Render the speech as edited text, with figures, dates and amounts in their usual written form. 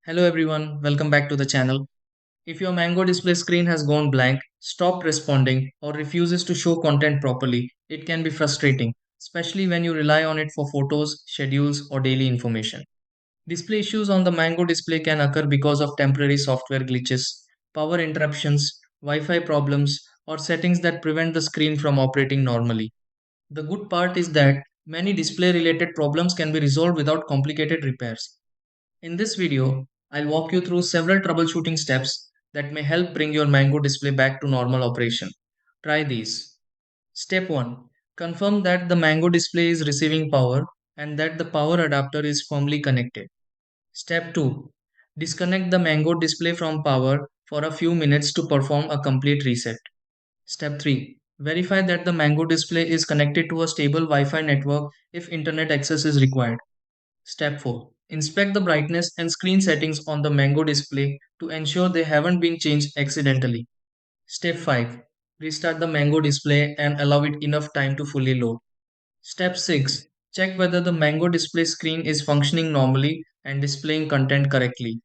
Hello everyone, welcome back to the channel. If your Mango display screen has gone blank, stopped responding, or refuses to show content properly, it can be frustrating, especially when you rely on it for photos, schedules, or daily information. Display issues on the Mango display can occur because of temporary software glitches, power interruptions, Wi Fi problems, or settings that prevent the screen from operating normally. The good part is that many display related problems can be resolved without complicated repairs. In this video, I'll walk you through several troubleshooting steps that may help bring your Mango display back to normal operation. Try these. Step 1. Confirm that the Mango display is receiving power and that the power adapter is firmly connected. Step 2. Disconnect the Mango display from power for a few minutes to perform a complete reset. Step 3. Verify that the Mango display is connected to a stable Wi Fi network if internet access is required. Step 4. Inspect the brightness and screen settings on the Mango display to ensure they haven't been changed accidentally. Step 5. Restart the Mango display and allow it enough time to fully load. Step 6. Check whether the Mango display screen is functioning normally and displaying content correctly.